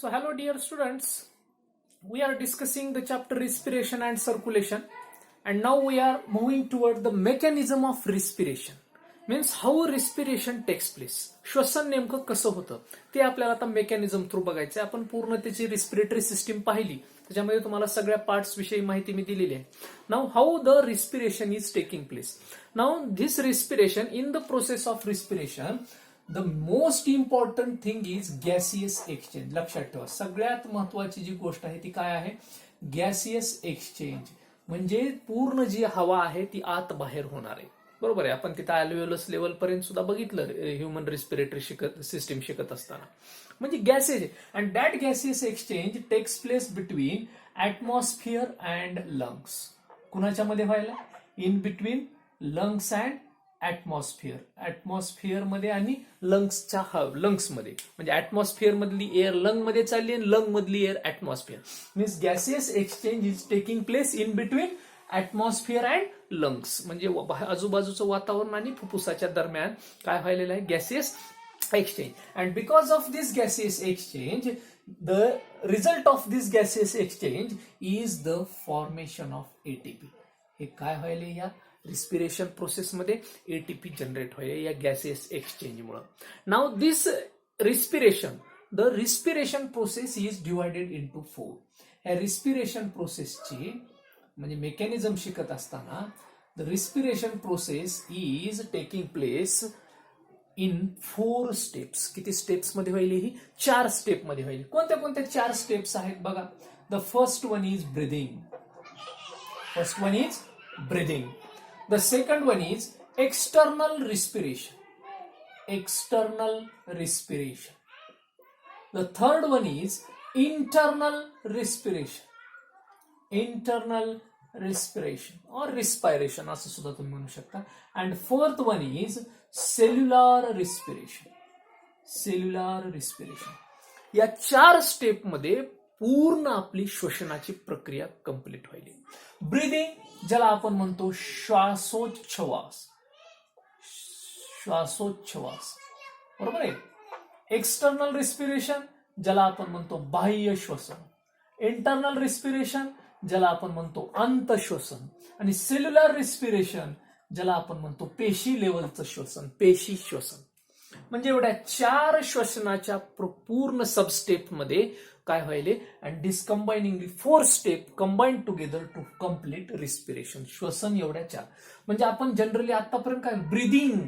So hello dear students, we are discussing the chapter respiration and circulation, and now we are moving toward the mechanism of respiration. Means how respiration takes place. श्वसन नेमकं कसं होतं ते आपल्याला आता mechanism through बघायचं. आपण पूर्ण त्याची रिस्पिरेटरी सिस्टीम पाहिली, त्याच्यामध्ये तुम्हाला सगळ्या पार्ट्स विषयी माहिती मी दिलेली आहे. Now how the respiration is taking place. Now this respiration, in the process of respiration the most important thing is gaseous exchange. लक्षात ठेवा, सगळ्यात महत्वाची जी गोष्ट आहे ती काय आहे? Gaseous exchange. म्हणजे पूर्ण जी हवा आहे ती आत बाहेर होणार आहे. बरोबर आहे. आपण तिथं अल्व्हेओलस लेवल पर्यंत सुद्धा बघितलं ह्युमन रिस्पिरेटरी सिस्टीम शिकत असताना. म्हणजे gases, and that gaseous exchange takes place between atmosphere and lungs. कुणाच्या मध्ये व्हायला? In between lungs and atmosphere. Atmosphere मध्ये आणि लंग्स मध्ये. म्हणजे ऍटमॉस्फिअर मधली एअर लंग मध्ये चालली आणि लंग मधली air atmosphere. Means gaseous exchange is taking place in between atmosphere and lungs. म्हणजे आजूबाजूचं वातावरण आणि फुफ्फुसाच्या दरम्यान काय व्हायलेलं आहे? Gaseous exchange. And because of this gaseous exchange, the result of this gaseous exchange is the formation of ATP. हे काय व्हायले? या रिस्पिरेशन प्रोसेसमध्ये एटीपी जनरेट व्हायला या गॅसियस एक्सचेंजमुळे. Now this respiration, the respiration process is divided into 4. या respiration प्रोसेसची म्हणजे मेकॅनिझम शिकत असताना the respiration process is taking place in 4 steps. किती स्टेप्स मध्ये होईल? ही 4 स्टेप मध्ये होईल. कोणत्या कोणत्या 4 स्टेप्स आहेत बघा. The first one is breathing. First one is breathing. The second one is external respiration. External respiration. The third one is internal respiration. Internal respiration or respiration असं सुद्धा तुम्ही म्हणू शकता. And fourth one is cellular respiration. Cellular respiration. या 4 step मध्ये पूर्ण आपली श्वसनाची प्रक्रिया कंप्लीट व्हायली. ब्रीदिंग, ज्याला आपण म्हणतो श्वासोच्छवास. श्वासोच्छवास, बरोबर आहे. एक्सटर्नल रिस्पिरेशन, ज्याला आपण म्हणतो बाह्य श्वसन. इंटरनल रिस्पिरेशन, ज्याला आपण म्हणतो अंतश्वसन. आणि सेल्युलर रिस्पिरेशन, ज्याला आपण म्हणतो पेशी लेवलचं श्वसन, पेशी श्वसन. म्हणजे एवढ्या 4 श्वसनाच्या पूर्ण सबस्टेप मध्ये काय व्हायले? अँड डिस्कंबाइनिंगली 4 step combine together to complete respiration. श्वसन एवढ्या 4. म्हणजे आपण जनरली आतापर्यंत काय ब्रीदिंग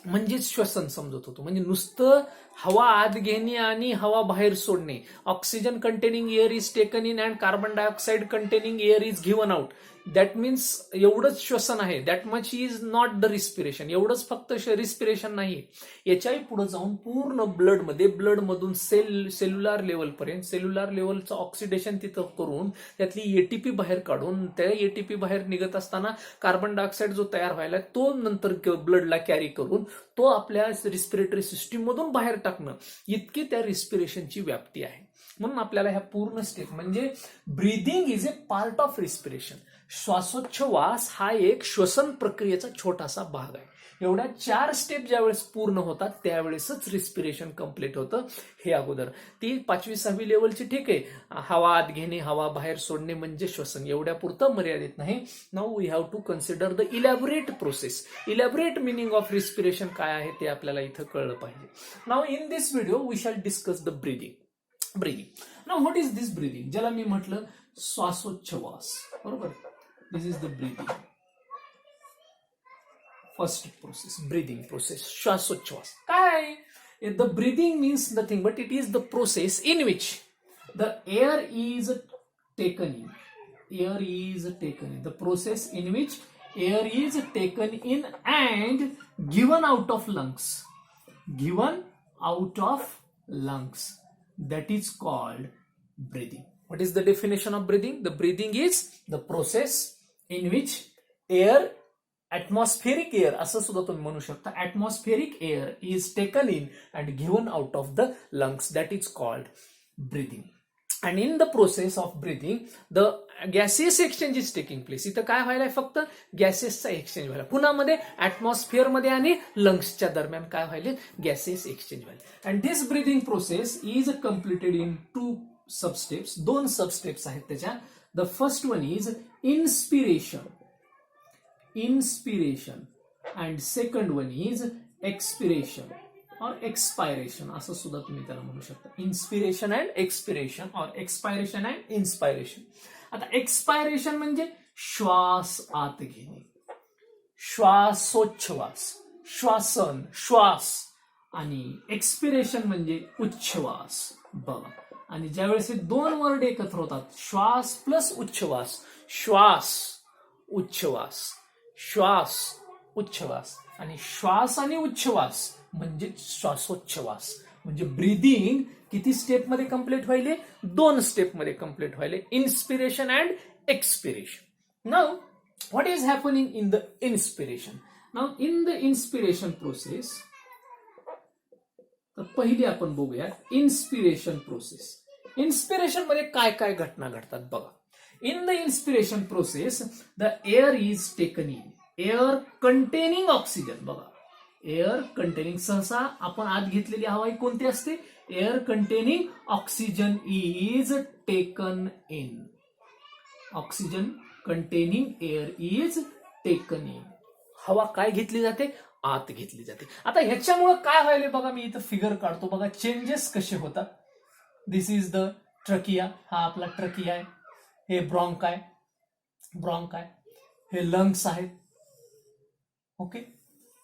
म्हणजेच श्वसन समजत होतो. म्हणजे नुसतं हवा आत घेणे आणि हवा बाहेर सोडणे. Oxygen containing air is taken in and carbon dioxide containing air is given out. That means एवढंच श्वसन आहे. That much is not the respiration. एवढंच फक्त रिस्पिरेशन नाही. याच्याही पुढे जाऊन पूर्ण ब्लडमध्ये, ब्लडमधून सेल्युलर लेवलपर्यंत, सेल्युलर लेवलचं ऑक्सिडेशन तिथं करून त्यातली एटीपी बाहेर काढून, त्या एटीपी बाहेर निघत असताना कार्बन डायऑक्साईड जो तयार व्हायला तो नंतर ब्लडला कॅरी करून तो आपल्या रिस्पिरेटरी सिस्टीम मधून बाहेर टाकणं, इतकी त्या रिस्पिरेशनची व्याप्ती आहे. म्हणून आपल्याला ह्या पूर्ण स्टेप म्हणजे breathing is a part of respiration. श्वासोच्छवास हा एक श्वसन प्रक्रियेचा छोटासा भाग आहे. एवढ्या 4 स्टेप ज्यावेळेस पूर्ण होतात त्यावेळेसच रिस्पिरेशन कम्प्लीट होतं. हे अगोदर ती 5वी-6वी लेवलची ठीक आहे. हवा आत घेणे, हवा बाहेर सोडणे म्हणजे श्वसन. एवढ्या पुरतं मर्यादित नाही. Now we have to consider the elaborate process. Elaborate meaning of respiration काय आहे ते आपल्याला इथं कळलं पाहिजे. Now in this video we shall discuss the breathing. Now what is this breathing? ज्याला मी म्हटलं श्वासोच्छवास, बरोबर. This is the breathing. First process, breathing process, श्वासोच्छवास. काय? The breathing means nothing but it is the process in which the air is taken in. Air is taken in. The process in which air is taken in and given out of lungs. Given out of lungs. That is called breathing. What is the definition of breathing? The breathing is the process in which air, atmospheric air असं सुद्धा तुम्ही म्हणू शकता, atmospheric air is taken in and given out of the lungs. That is called breathing. And in the process of breathing the gases exchange is taking place. इथं काय व्हायलाय, फक्त गॅसेसचा exchange व्हायला. पुन्हामध्ये ऍटमॉस्फिअरमध्ये आणि लंग्सच्या दरम्यान काय व्हायले, गॅसेस एक्सचेंज व्हायला. And this breathing process is completed in 2 सबस्टेप्स. 2 सबस्टेप्स आहेत त्याच्या. The first one is inspiration and second one is expiration और एक्सपायरेशन, असं सुद्धा तुम्ही त्याला म्हणू शकता. इन्स्पिरेशन अँड एक्सपिरेशन और एक्सपायरेशन अँड इन्स्पायरेशन. आता एक्सपायरेशन म्हणजे श्वास आत घेणे, श्वासोच्छवास, श्वासन, श्वास. आणि एक्सपिरेशन म्हणजे उच्छवास. बघा, आणि ज्यावेळेस हे 2 वर्ड एकत्र होतात, श्वास प्लस उच्छवास, श्वास उच्छवास, श्वास उच्छवास, आणि श्वास आणि उच्छवास म्हणजे श्वासोच्छवास. म्हणजे ब्रीदिंग किती स्टेप मध्ये कंप्लीट व्हायले, 2 स्टेप मध्ये कंप्लीट व्हायले, inspiration and expiration. Now what is happening in the inspiration? Now in the inspiration process, तर पहिली आपण बघूया इन्स्पिरेशन प्रोसेस. इन्स्पिरेशन मध्ये काय काय घटना घडतात बघा. In the inspiration process the air is taken in, air containing oxygen. बघा, एअर कंटेनिंग, सहसा आपण आत घेतलेली हवा कोणती असते, air containing oxygen is taken in. Oxygen containing air is taken in. हवा काय घेतली जाते, आत घेतली जाते. आता ह्याच्यामुळे काय व्हायला बघा, मी इथं फिगर काढतो बघा, चेंजेस कसे होतात. दिस इज द ट्रकिया, हा आपला ट्रकिया आहे. हे ब्रॉन्काय, हे लंग्स आहेत. Okay,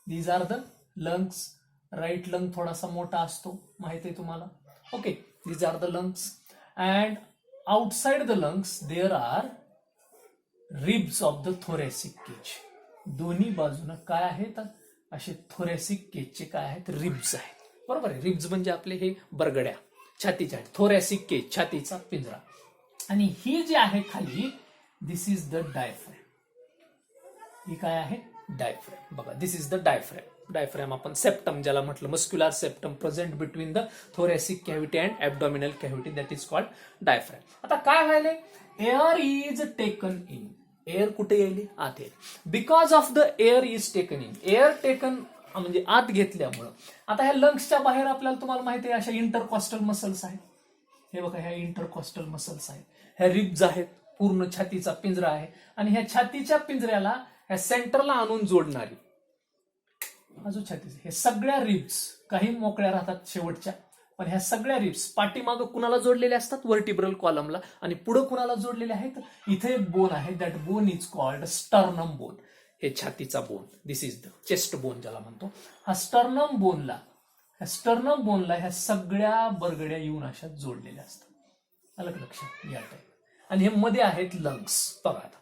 these are the lungs. Right lung थोडासा मोठा असतो, माहिती आहे तुम्हाला. Okay, these are the lungs. And outside the lungs there are ribs of the thoracic cage. दोन्ही बाजूनं काय आहेत, असे थोरॅसिक केजचे काय आहेत, रिब्स आहेत. बरोबर आहे. रिब्स म्हणजे आपले हे बरगड्या, छातीच्या आहेत. थोरॅसिक केज, छातीचा पिंजरा. आणि ही जी आहे खाली, दिस इज द डायफ्रॅम. ही काय आहे, डायफ्रॅम. बघा, this is the diaphragm. Diaphragm आपण सेप्टम ज्याला म्हटलं, muscular septum present between the thoracic cavity and abdominal cavity, that is called diaphragm. आता काय व्हायलंय, air is taken in. Air कुठे येईल, आत येईल. Because of the air is taken in, air taken म्हणजे आत घेतल्यामुळं. आता ह्या लंग्सच्या बाहेर आपल्याला तुम्हाला माहिती आहे अशा इंटरकॉस्टल मसल्स आहेत. हे बघा, ह्या इंटरकॉस्टल मसल्स आहेत, ह्या रिब्ज आहेत, पूर्ण छातीचा पिंजरा आहे. आणि ह्या छातीच्या पिंजऱ्याला ह्या सेंटरला आणून जोडणारी अजून छातीचे हे सगळ्या रिब्स, काही मोकळ्या राहतात शेवटच्या, पण ह्या सगळ्या रिब्स पाठीमागं कुणाला जोडलेल्या असतात, व्हर्टिब्रल कॉलमला. आणि पुढे कुणाला जोडलेले आहेत, इथे एक बोन आहे, that bone is called sternum bone. हे छातीचा bone, this is the chest bone ज्याला म्हणतो. हा स्टर्नम बोनला, ह्या सगळ्या बरगड्या येऊन अशा जोडलेल्या असतात. अलग लक्षात या टाईप. आणि हे मध्ये आहेत लंग्स. बघा आता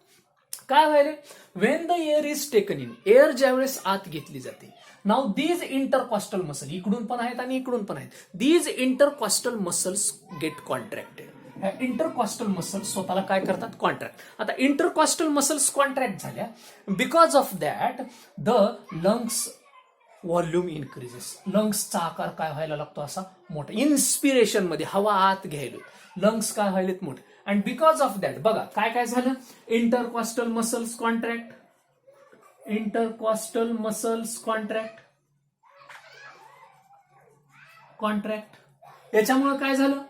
काय व्हायले, Wien the air is taken in, air ज्यावेळेस आत घेतली जाते. नाउ दीज इंटरकॉस्टल मसल, इकडून पण आहेत आणि इकडून पण आहेत. These intercostal muscles get contracted. ह्या इंटरकॉस्टल मसल्स स्वतःला काय करतात, कॉन्ट्रॅक्ट. आता इंटरकॉस्टल मसल्स कॉन्ट्रॅक्ट झाल्या, because of that the lungs volume increases. लंग्सचा आकार काय व्हायला लागतो, असा मोठा. इन्स्पिरेशन मध्ये हवा आत घ्यायला लंग्स काय व्हायलेत, मोठे. अँड बिकॉज ऑफ दॅट बघा काय काय झालं, intercostal muscles contract, intercostal muscles contract. याच्यामुळे काय झालं,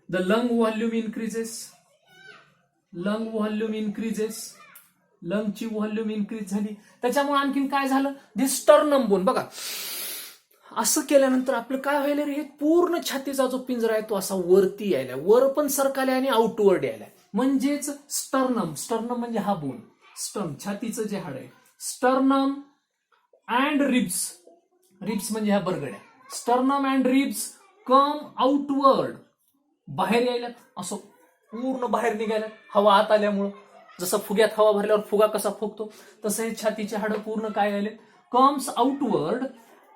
द लंग व्हॉल्यूम इन्क्रीजेस, लंगची व्हॉल्यूम इन्क्रीज झाली. त्याच्यामुळे आणखीन काय झालं, दिस स्टर्नम बोन. बघा, असं केल्यानंतर आपलं काय व्हायला रे, पूर्ण छातीचा जो पिंजरा आहे तो असा वरती यायला, वर पण सरकायला आणि आउटवर्ड यायला. म्हणजेच स्टर्नम म्हणजे हा बोन, स्टर्न छातीचं जे हाड आहे, स्टर्नम अँड रिब्स म्हणजे ह्या बरगड्या, sternum and ribs come outward, बाहेर यायला, असं पूर्ण बाहेर निघायला हवा आत आल्यामुळं. जसं फुग्यात हवा भरल्यावर फुगा कसा फुगतो, तसं हे छातीचे हाड पूर्ण काय यायले, कम्स आउटवर्ड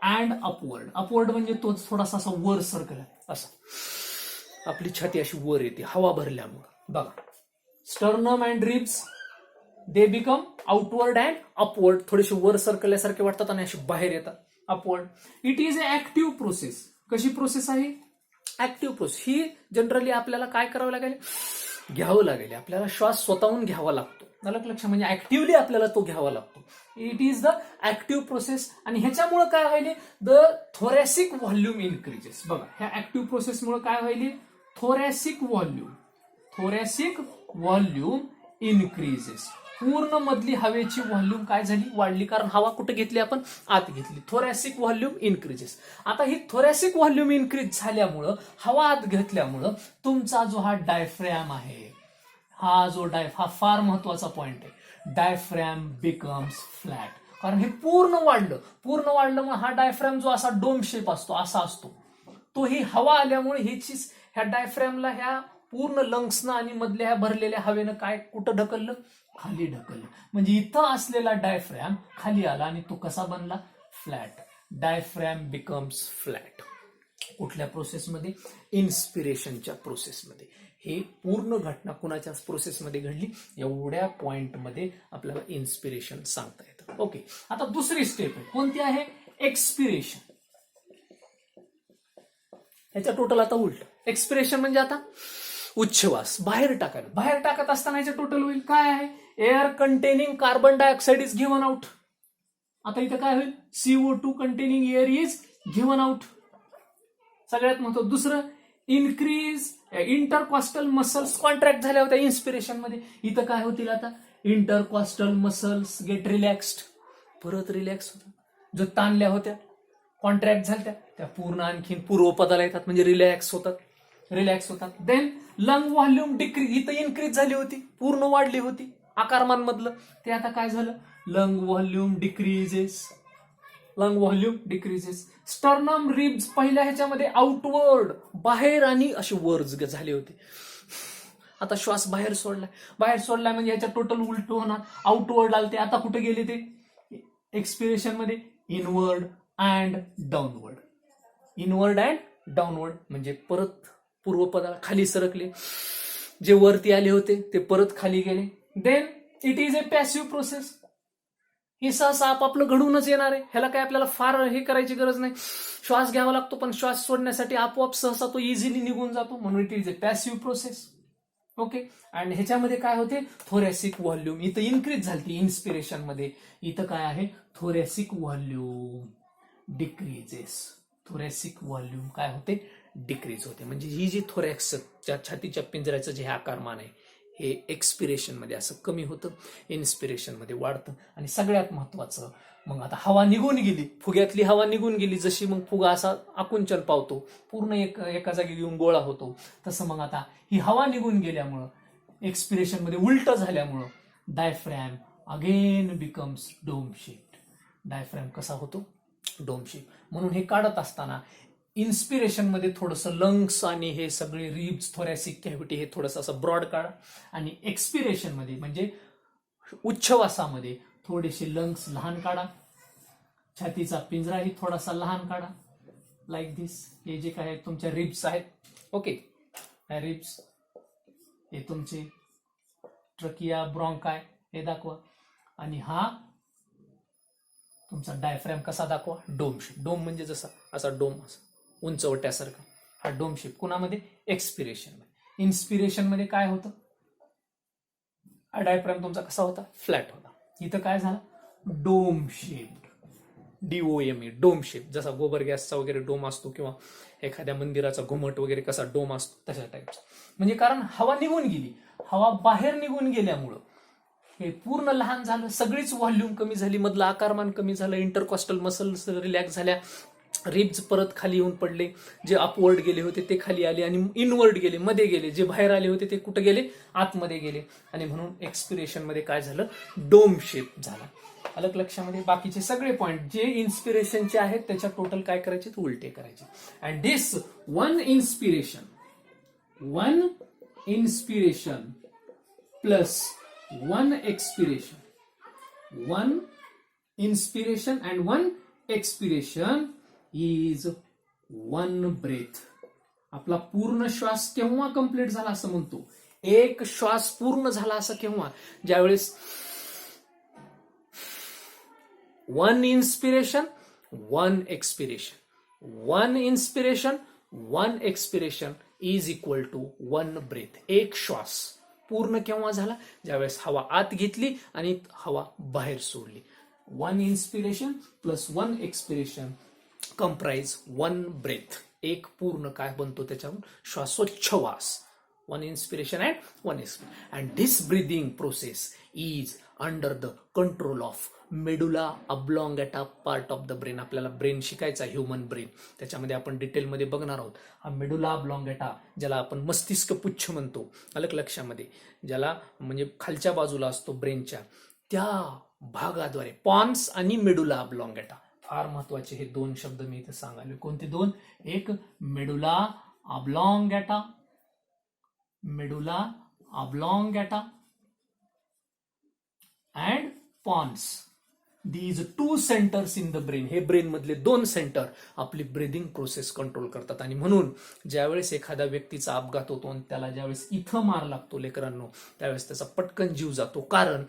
अँड अपवर्ड म्हणजे तो थोडासा असा वर सरकला, असं आपली छाती अशी वर येते हवा भरल्यामुळे. बघा, sternum and ribs they become outward and upward, थोडेसे वर सरकल्यासारखे वाटतात आणि असे बाहेर येतात, upward. It is a active process. कशी प्रोसेस आहे, ऍक्टिव्ह प्रोसेस ही जनरली आपल्याला काय करावं लागेल, घ्यावं लागेल. आपल्याला श्वास स्वतःहून घ्यावा लागतो. लक्षात म्हणजे ऍक्टिव्हली आपल्याला तो घ्यावा लागतो. It is the active process. आणि ह्याच्यामुळे काय व्हायले, द थोरॅसिक व्हॉल्यूम इन्क्रीजेस. बघा ह्या ऍक्टिव्ह प्रोसेसमुळे काय व्हायले, थोरॅसिक व्हॉल्यूम इन्क्रीजेस. पूर्ण मधली हवेची व्हॉल्यूम काय झाली, वाढली. कारण हवा कुठे घेतली आपण, आत घेतली. Thoracic volume increases. आता ही थोरॅसिक व्हॉल्यूम इन्क्रीज झाल्यामुळं, हवा आत घेतल्यामुळं तुमचा जो हा डायफ्रॅम आहे, हा फार महत्वाचा पॉइंट आहे. Diaphragm becomes flat. कारण हे पूर्ण वाढलं मग हा डायफ्रॅम जो असा डोम शेप असतो, असा असतो, तो ही हवा आल्यामुळे ह्या डायफ्रॅमला ह्या पूर्ण लंग्सनं आणि मधल्या ह्या भरलेल्या हवेनं काय कुठं ढकललं, खाली ढकललं. म्हणजे इथं असलेला डायफ्रॅम खाली आला आणि तो कसा बनला, फ्लॅट. Diaphragm becomes flat. कुठल्या प्रोसेसमध्ये, इन्स्पिरेशनच्या प्रोसेसमध्ये. हे पूर्ण घटना कुणाच्या प्रोसेसमध्ये घडली, एवढ्या पॉइंटमध्ये आपल्याला इन्स्पिरेशन सांगता येतं. ओके, आता दुसरी स्टेप आहे, कोणती आहे, एक्सपिरेशन. ह्याच्या टोटल आता उलट. एक्सपिरेशन म्हणजे आता उच्छ्वास बाहेर टाकत असताना ह्याच्या टोटल होईल काय आहे, air containing carbon dioxide is given out. आता इथं काय होईल, CO2 containing air is given out. सगळ्यात महत्त्वाचं. दुसरं, इन्क्रीज इंटरकॉस्टल मसल्स कॉन्ट्रॅक्ट झाल्या होत्या इन्स्पिरेशन मध्ये. इथं काय होतील आता, इंटरकॉस्टल मसल्स गेट रिलॅक्स्ड, परत रिलॅक्स होतात. जो ताणल्या होत्या, कॉन्ट्रॅक्ट झाल्या त्या पूर्ण आणखीन पूर्वपदाला येतात, म्हणजे रिलॅक्स होतात. Then lung volume decrease. इथं इन्क्रीज झाली होती, पूर्ण वाढली होती आकारमानमधलं, ते आता काय झालं, lung volume decreases. Sternum ribs पहिल्या ह्याच्यामध्ये आउटवर्ड, बाहेर आणि असे वर्ज झाले होते. आता श्वास बाहेर सोडलाय म्हणजे ह्याच्या टोटल उलट होणार. आउटवर्ड आलते, आता कुठे गेले ते, एक्सपिरेशन मध्ये इनवर्ड अँड डाऊनवर्ड. म्हणजे परत पूर्वपदाला खाली सरकले. जे वरती आले होते ते परत खाली गेले. Then it is a passive process. हे सहसा आपापलं घडूनच येणार आहे. ह्याला काय आपल्याला फार हे करायची गरज नाही. श्वास घ्यावा लागतो, पण श्वास सोडण्यासाठी आपोआप सहसा तो इझिली निघून जातो, म्हणून it is a passive process. Okay, आणि ह्याच्यामध्ये काय होते, थोरॅसिक व्हॉल्यूम इथं इन्क्रीज झाली इन्स्पिरेशन मध्ये. इथं काय आहे, thoracic volume decreases. Thoracic volume काय होते, डिक्रीज होते. म्हणजे ही जी थोरॅक्सच्या छातीच्या पिंजऱ्याचं जे आकारमान आहे, हे एक्सपिरेशन मध्ये असं कमी होतं, इन्स्पिरेशन मध्ये वाढतं. आणि सगळ्यात महत्वाचं, मग आता हवा निघून गेली, फुग्यातली हवा निघून गेली, जशी मग फुगा असा आकुंचन पावतो, पूर्ण एका जागी येऊन गोळा होतो, तसं मग आता ही हवा निघून गेल्यामुळं, एक्सपिरेशन मध्ये उलट झाल्यामुळं, diaphragm again becomes dome shape. Diaphragm कसा होतो, डोम शेप. म्हणून हे काढत असताना इन्स्पिरेशन मध्ये थोडंसं लंग्स आणि हे सगळे रिब्स, थोरॅसिक कॅव्हिटी हे थोडंसं असं ब्रॉड काढा. आणि एक्सपिरेशन मध्ये म्हणजे उच्छ्वासामध्ये थोडेसे लंग्स लहान काढा. छातीचा पिंजराही थोडासा लहान काढा, लाईक दिस. हे जे काय तुमच्या रिब्स आहेत, ओके, ह्या रिब्स, हे तुमचे ट्रकिया, ब्रॉन्काय हे दाखवा. आणि हा तुमचा डायफ्रॅम कसा दाखवा, डोम शेप. डोम म्हणजे जसा असा डोम, असा उंचवट्यासारखा, हा डोम शेप. कुणामध्ये, एक्सपिरेशन मध्ये. इन्स्पिरेशन मध्ये काय होतं, हा डायफ्रॅम तुमचा कसा होता, फ्लॅट होता. इथं काय झालं, dome shape. DOME, dome shape. जसा गोबर गॅसचा वगैरे डोम असतो, किंवा एखाद्या मंदिराचा घुमट वगैरे कसा डोम असतो, तशा टाईपचा. म्हणजे कारण हवा निघून गेली, हवा बाहेर निघून गेल्यामुळं हे पूर्ण लहान झालं, सगळीच व्हॉल्यूम कमी झाली, मधलं आकारमान कमी झालं, इंटरकॉस्टल मसल्स रिलॅक्स झाल्या, रिब्स परत खाली येऊन पडले, जे अपवर्ड गेले होते ते खाली आले, आणि इनवर्ड गेले, मध्ये गेले, जे बाहेर आले होते ते कुठे गेले, आतमध्ये गेले. आणि म्हणून एक्सपिरेशन मध्ये काय झालं, डोम शेप झाला. अलग लक्षामध्ये बाकीचे सगळे पॉइंट जे इन्स्पिरेशनचे आहेत त्याच्या टोटल काय करायचे, उलटे करायचे. And this one inspiration plus one expiration, one inspiration and one expiration is one breath. आपला पूर्ण श्वास केव्हा कंप्लीट झाला असं म्हणतो, एक श्वास पूर्ण झाला असं केव्हा, ज्यावेळेस one inspiration one expiration, one inspiration 1 expiration is equal to 1 breath. एक श्वास पूर्ण केव्हा झाला? ज्यावेळेस हवा आत घेतली आणि हवा बाहेर सोडली. 1 inspiration plus 1 expiration comprise 1 breath. एक पूर्ण काय बनतो त्याच्यावरून? श्वासोच्छवास. 1 inspiration and 1 expiration. And this breathing process is under the control of medulla oblongata part of the brain. आपल्याला ब्रेन शिकायचा, ह्युमन ब्रेन. त्याच्यामध्ये आपण डिटेलमध्ये बघणार आहोत. हा मेडुला ऑब्लॉंगेटा, ज्याला आपण मस्तिष्क पुच्छ म्हणतो, अलग लक्षामध्ये, ज्याला म्हणजे खालच्या बाजूला असतो ब्रेनच्या, त्या भागाद्वारे पॉन्स आणि मेडुला ऑब्लॉंगेटा. फार महत्वाचे हे 2 शब्द मी इथे सांगायला. कोणते 2? एक medulla ऑब्लॉंगेटा, medulla oblongata and pons. These 2 centers in the brain, हे ब्रेन मधले 2 सेंटर आपली ब्रीदिंग प्रोसेस कंट्रोल करतात. आणि म्हणून ज्यावेळेस एखाद्या व्यक्तीचा अपघात होतो आणि त्याला ज्यावेळेस इथं मार लागतो लेकरांनो, त्यावेळेस त्याचा पटकन जीव जातो. कारण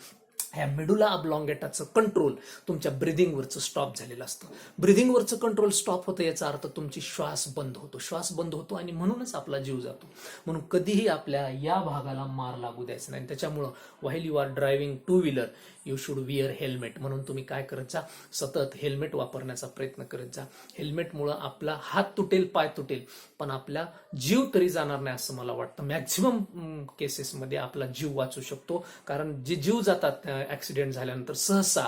ह्या मेडुला ऑब्लॉंगेटाचं कंट्रोल तुमच्या ब्रिदिंगवरचं स्टॉप झालेलं असतं. ब्रिदिंगवरचं कंट्रोल स्टॉप होतं याचा अर्थ तुमची श्वास बंद होतो. श्वास बंद होतो आणि म्हणूनच आपला जीव जातो. म्हणून कधीही आपल्या या भागाला मार लागू द्यायचा नाही. त्याच्यामुळं while you are driving 2 wheeler you should wear helmet. म्हणून तुम्ही काय करत जा? सतत हेल्मेट वापरण्याचा प्रयत्न करत जा. हेल्मेटमुळं आपला हात तुटेल, पाय तुटेल, पण आपला जीव तरी जाणार नाही असं मला वाटतं. मॅक्झिमम केसेसमध्ये आपला जीव वाचू शकतो. कारण जे जीव जातात ऍक्सिडेंट झाल्यानंतर सहसा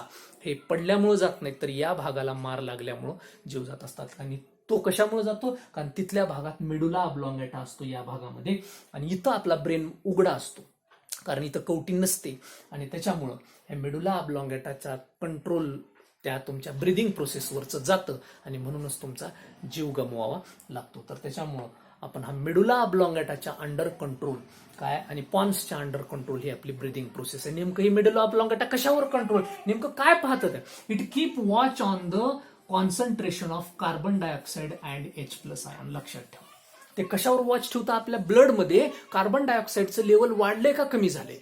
हे पडल्यामुळे जात नाहीत, तर या भागाला मार लागल्यामुळं जीव जात असतात. आणि तो कशामुळे जातो? कारण तिथल्या भागात मेडुला ऑब्लॉंगेटा असतो या भागामध्ये, आणि इथं आपला ब्रेन उघडा असतो कारण इथं कवटी नसते. आणि त्याच्यामुळं हे मेडुला ऑब्लॉंगेटाचा कंट्रोल त्या तुमच्या ब्रीदिंग प्रोसेसवरचं जातं आणि म्हणूनच तुमचा जीव गमवावा लागतो. तर त्याच्यामुळं आपण हा मेडुला ऑब्लॉंगेटाच्या अंडर कंट्रोल काय आणि पॉन्सच्या अंडर कंट्रोल ही आपली ब्रीदिंग प्रोसेस आहे. नेमकं ही मेडुला ऑब्लॉंगेटा कशावर कंट्रोल, नेमकं काय पाहतं? It keep watch on the concentration of carbon dioxide and H+ ion. लक्षात ठेवा, ते कशावर वॉच ठेवतं? आपल्या ब्लडमध्ये कार्बन डायऑक्साईडचं लेवल वाढले का कमी झाले,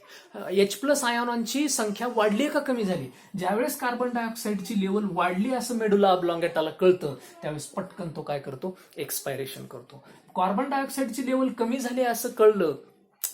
H+ आयनॉनची संख्या वाढली का कमी झाली. ज्यावेळेस कार्बन डायऑक्साईडची लेवल वाढली असं मेडुला ऑब्लॉंगेटाला कळतं, त्यावेळेस पटकन तो काय करतो? एक्सपायरेशन करतो. कार्बन डायऑक्साईडची लेवल कमी झाली असं कळलं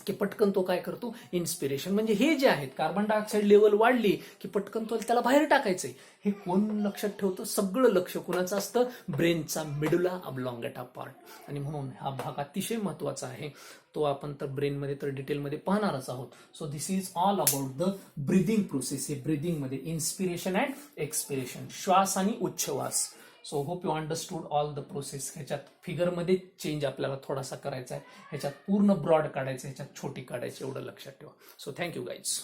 की पटकन तो काय करतो? इन्स्पिरेशन. म्हणजे हे जे आहेत, कार्बन डायऑक्साईड लेवल वाढली की पटकन तो त्याला बाहेर टाकायचंय. हे कोण लक्षात ठेवतं? सगळं लक्ष कुणाचं असतं? ब्रेनचा मेडुला ऑब्लॉंगेटा पार्ट. आणि म्हणून हा भाग अतिशय महत्वाचा आहे. तो आपण तर ब्रेनमध्ये तर डिटेलमध्ये पाहणारच आहोत. So this is all about the breathing process. हे ब्रीदिंगमध्ये इन्स्पिरेशन अँड एक्सपिरेशन, श्वास आणि उच्छ्वास. So hope you understood all the process. ह्याच्यात फिगरमध्ये चेंज आपल्याला थोडासा करायचा आहे, ह्याच्यात पूर्ण ब्रॉड काढायचं, ह्याच्यात छोटी काढायची, एवढं लक्षात ठेवा. So thank you guys.